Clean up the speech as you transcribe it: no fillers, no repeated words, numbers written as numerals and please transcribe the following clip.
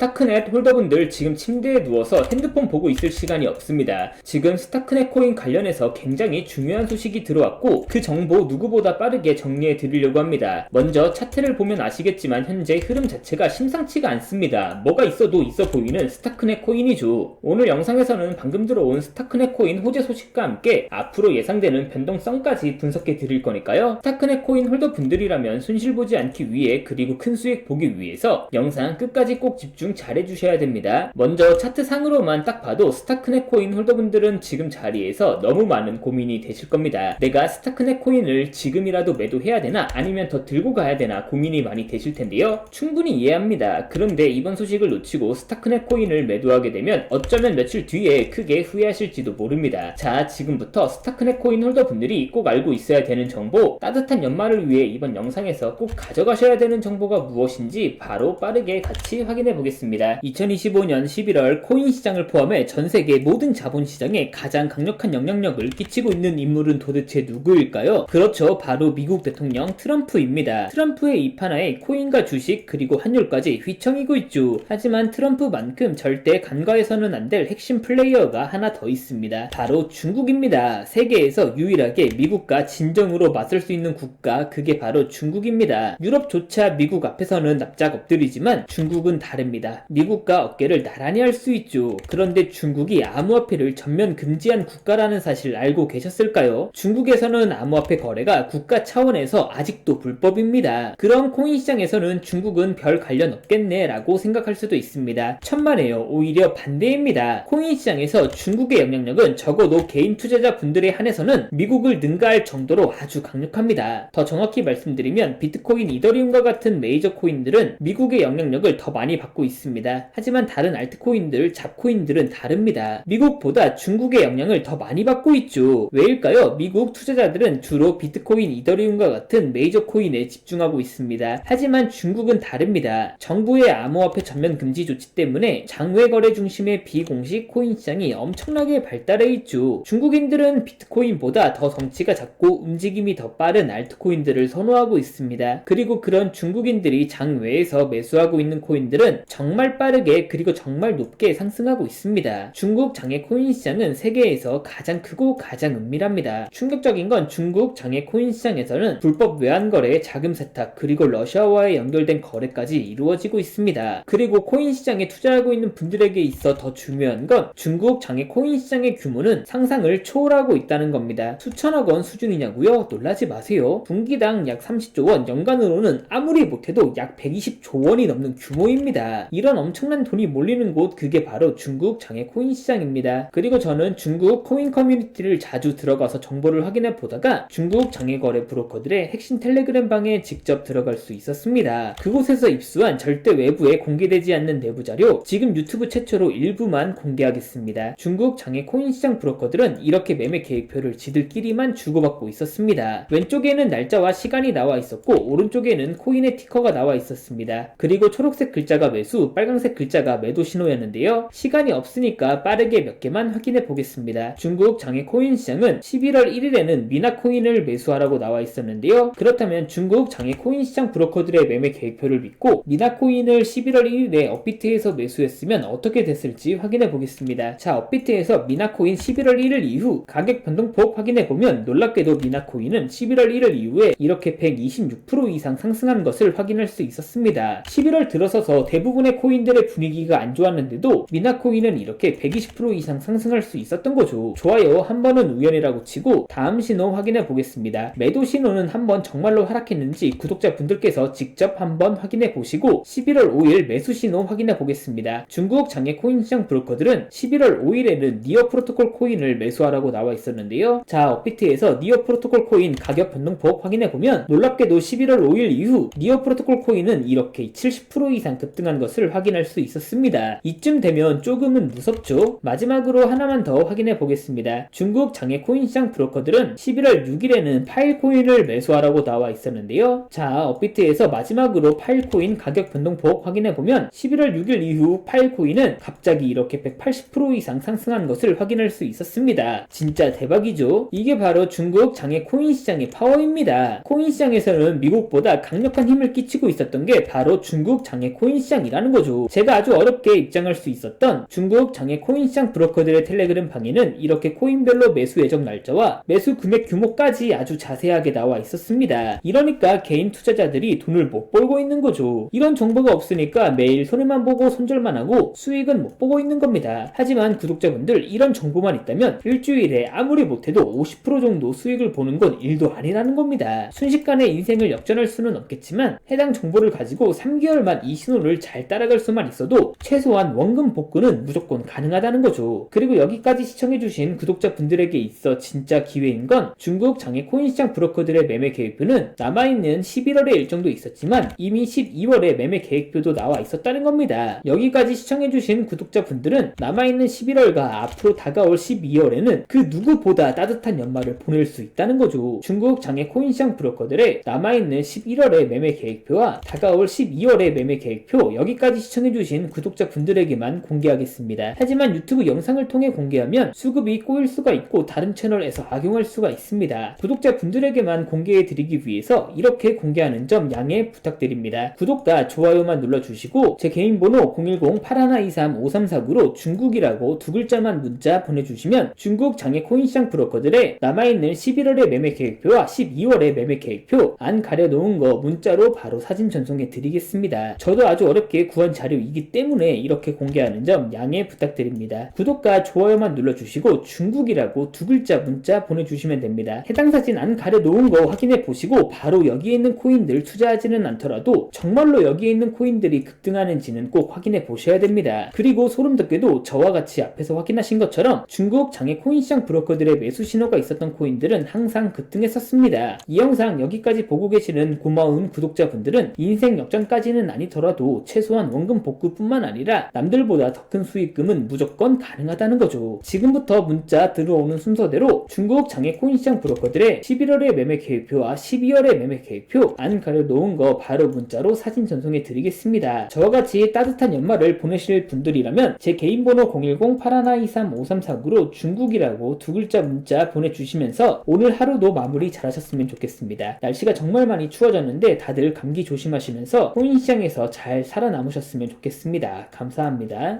스타크넷 홀더분들 지금 침대에 누워서 핸드폰 보고 있을 시간이 없습니다. 지금 스타크넷 코인 관련해서 굉장히 중요한 소식이 들어왔고 그 정보 누구보다 빠르게 정리해 드리려고 합니다. 먼저 차트를 보면 아시겠지만 현재 흐름 자체가 심상치가 않습니다. 뭐가 있어도 있어 보이는 스타크넷 코인이죠. 오늘 영상에서는 방금 들어온 스타크넷 코인 호재 소식과 함께 앞으로 예상되는 변동성까지 분석해 드릴 거니까요. 스타크넷 코인 홀더분들이라면 손실 보지 않기 위해 그리고 큰 수익 보기 위해서 영상 끝까지 꼭 집중 잘 해주셔야 됩니다. 먼저 차트상으로만 딱 봐도 스타크넷 코인 홀더분들은 지금 자리에서 너무 많은 고민이 되실 겁니다. 내가 스타크넷 코인을 지금이라도 매도해야 되나 아니면 더 들고 가야 되나 고민이 많이 되실 텐데요. 충분히 이해합니다. 그런데 이번 소식을 놓치고 스타크넷 코인을 매도하게 되면 어쩌면 며칠 뒤에 크게 후회하실지도 모릅니다. 자, 지금부터 스타크넷 코인 홀더분들이 꼭 알고 있어야 되는 정보, 따뜻한 연말을 위해 이번 영상에서 꼭 가져가셔야 되는 정보가 무엇인지 바로 빠르게 같이 확인해 보겠습니다. 2025년 11월 코인 시장을 포함해 전 세계 모든 자본시장에 가장 강력한 영향력을 끼치고 있는 인물은 도대체 누구일까요? 그렇죠. 바로 미국 대통령 트럼프입니다. 트럼프의 입 하나에 코인과 주식 그리고 환율까지 휘청이고 있죠. 하지만 트럼프만큼 절대 간과해서는 안 될 핵심 플레이어가 하나 더 있습니다. 바로 중국입니다. 세계에서 유일하게 미국과 진정으로 맞설 수 있는 국가, 그게 바로 중국입니다. 유럽조차 미국 앞에서는 납작 엎드리지만 중국은 다릅니다. 미국과 어깨를 나란히 할 수 있죠. 그런데 중국이 암호화폐를 전면 금지한 국가라는 사실 알고 계셨을까요? 중국에서는 암호화폐 거래가 국가 차원에서 아직도 불법입니다. 그런 코인 시장에서는 중국은 별 관련 없겠네 라고 생각할 수도 있습니다. 천만에요. 오히려 반대입니다. 코인 시장에서 중국의 영향력은 적어도 개인 투자자 분들에 한해서는 미국을 능가할 정도로 아주 강력합니다. 더 정확히 말씀드리면 비트코인, 이더리움과 같은 메이저 코인들은 미국의 영향력을 더 많이 받고 있습니다. 하지만 다른 알트코인들, 잡코인들은 다릅니다. 미국보다 중국의 영향을 더 많이 받고 있죠. 왜일까요? 미국 투자자들은 주로 비트코인, 이더리움과 같은 메이저 코인에 집중하고 있습니다. 하지만 중국은 다릅니다. 정부의 암호화폐 전면 금지 조치 때문에 장외 거래 중심의 비공식 코인 시장이 엄청나게 발달해 있죠. 중국인들은 비트코인보다 더 덩치가 작고 움직임이 더 빠른 알트코인들을 선호하고 있습니다. 그리고 그런 중국인들이 장외에서 매수하고 있는 코인들은 정말 빠르게 그리고 정말 높게 상승하고 있습니다. 중국 장외 코인 시장은 세계에서 가장 크고 가장 은밀합니다. 충격적인 건 중국 장외 코인 시장에서는 불법 외환 거래, 자금 세탁, 그리고 러시아와의 연결된 거래까지 이루어지고 있습니다. 그리고 코인 시장에 투자하고 있는 분들에게 있어 더 중요한 건 중국 장외 코인 시장의 규모는 상상을 초월하고 있다는 겁니다. 수천억 원 수준이냐고요? 놀라지 마세요. 분기당 약 30조 원, 연간으로는 아무리 못해도 약 120조 원이 넘는 규모입니다. 이런 엄청난 돈이 몰리는 곳, 그게 바로 중국 장외 코인 시장입니다. 그리고 저는 중국 코인 커뮤니티를 자주 들어가서 정보를 확인해 보다가 중국 장외 거래 브로커들의 핵심 텔레그램 방에 직접 들어갈 수 있었습니다. 그곳에서 입수한 절대 외부에 공개되지 않는 내부 자료, 지금 유튜브 최초로 일부만 공개하겠습니다. 중국 장외 코인 시장 브로커들은 이렇게 매매 계획표를 지들끼리만 주고받고 있었습니다. 왼쪽에는 날짜와 시간이 나와 있었고 오른쪽에는 코인의 티커가 나와 있었습니다. 그리고 초록색 글자가 매수, 빨간색 글자가 매도 신호였는데요. 시간이 없으니까 빠르게 몇 개만 확인해 보겠습니다. 중국 장외 코인 시장은 11월 1일에는 미나코인을 매수하라고 나와 있었는데요. 그렇다면 중국 장외 코인 시장 브로커들의 매매 계획표를 믿고 미나코인을 11월 1일에 업비트에서 매수했으면 어떻게 됐을지 확인해 보겠습니다. 자, 업비트에서 미나코인 11월 1일 이후 가격 변동폭 확인해 보면 놀랍게도 미나코인은 11월 1일 이후에 이렇게 126% 이상 상승한 것을 확인할 수 있었습니다. 11월 들어서서 대부분의 코인들의 분위기가 안 좋았는데도 미나코인은 이렇게 120% 이상 상승할 수 있었던 거죠. 좋아요. 한 번은 우연이라고 치고 다음 신호 확인해 보겠습니다. 매도 신호는 한번 정말로 하락했는지 구독자분들께서 직접 한번 확인해 보시고 11월 5일 매수 신호 확인해 보겠습니다. 중국 장외 코인 시장 브로커들은 11월 5일에는 니어 프로토콜 코인을 매수하라고 나와 있었는데요. 자, 업비트에서 니어 프로토콜 코인 가격 변동폭 확인해 보면 놀랍게도 11월 5일 이후 니어 프로토콜 코인은 이렇게 70% 이상 급등한 것을 확인할 수 있었습니다. 이쯤 되면 조금은 무섭죠? 마지막으로 하나만 더 확인해 보겠습니다. 중국 장외 코인 시장 브로커들은 11월 6일에는 파일코인을 매수하라고 나와 있었는데요. 자, 업비트에서 마지막으로 파일코인 가격 변동폭 확인해 보면 11월 6일 이후 파일코인은 갑자기 이렇게 180% 이상 상승한 것을 확인할 수 있었습니다. 진짜 대박이죠? 이게 바로 중국 장외 코인 시장의 파워입니다. 코인 시장에서는 미국보다 강력한 힘을 끼치고 있었던 게 바로 중국 장외 코인 시장이라는 있다는 거죠. 제가 아주 어렵게 입장할 수 있었던 중국 장외 코인시장 브로커들의 텔레그램 방에는 이렇게 코인별로 매수 예정 날짜와 매수 금액 규모까지 아주 자세하게 나와 있었습니다. 이러니까 개인 투자자들이 돈을 못 벌고 있는 거죠. 이런 정보가 없으니까 매일 손해만 보고 손절만 하고 수익은 못 보고 있는 겁니다. 하지만 구독자분들, 이런 정보만 있다면 일주일에 아무리 못해도 50% 정도 수익을 보는 건 일도 아니라는 겁니다. 순식간에 인생을 역전할 수는 없겠지만 해당 정보를 가지고 3개월만 이 신호를 잘 따라갈 수만 있어도 최소한 원금 복구는 무조건 가능하다는 거죠. 그리고 여기까지 시청해주신 구독자분들에게 있어 진짜 기회인 건 중국 장외 코인시장 브로커들의 매매 계획표는 남아있는 11월의 일정도 있었지만 이미 12월에 매매 계획표도 나와 있었다는 겁니다. 여기까지 시청해주신 구독자분들은 남아있는 11월과 앞으로 다가올 12월에는 그 누구보다 따뜻한 연말을 보낼 수 있다는 거죠. 중국 장외 코인시장 브로커들의 남아있는 11월의 매매 계획표와 다가올 12월의 매매 계획표, 여기까지 시청해주신 구독자분들에게만 공개하겠습니다. 하지만 유튜브 영상을 통해 공개하면 수급이 꼬일 수가 있고 다른 채널에서 악용할 수가 있습니다. 구독자분들에게만 공개해드리기 위해서 이렇게 공개하는 점 양해 부탁드립니다. 구독과 좋아요만 눌러주시고 제 개인 번호 010-8123-5349로 중국이라고 두 글자만 문자 보내주시면 중국 장외 코인시장 브로커들의 남아있는 11월의 매매 계획표와 12월의 매매 계획표 안 가려놓은 거 문자로 바로 사진 전송해 드리겠습니다. 저도 아주 어렵게 구한 자료이기 때문에 이렇게 공개하는 점 양해 부탁드립니다. 구독과 좋아요만 눌러주시고 중국이라고 두 글자 문자 보내주시면 됩니다. 해당 사진 안 가려놓은 거 확인해 보시고 바로 여기에 있는 코인들 투자하지는 않더라도 정말로 여기에 있는 코인들이 급등하는지는 꼭 확인해 보셔야 됩니다. 그리고 소름돋게도 저와 같이 앞에서 확인하신 것처럼 중국 장외 코인시장 브로커들의 매수 신호가 있었던 코인들은 항상 급등했었습니다. 이 영상 여기까지 보고 계시는 고마운 구독자분들은 인생 역전까지는 아니더라도 최소한 원금 복구뿐만 아니라 남들보다 더 큰 수익금은 무조건 가능하다는 거죠. 지금부터 문자 들어오는 순서대로 중국 장외 코인시장 브로커들의 11월의 매매 계획표와 12월의 매매 계획표 안 가려놓은 거 바로 문자로 사진 전송해 드리겠습니다. 저와 같이 따뜻한 연말을 보내실 분들이라면 제 개인 번호 010-8123-5349로 중국이라고 두 글자 문자 보내주시면서 오늘 하루도 마무리 잘하셨으면 좋겠습니다. 날씨가 정말 많이 추워졌는데 다들 감기 조심하시면서 코인시장에서 잘 살아남으셨으면 좋겠습니다. 감사합니다.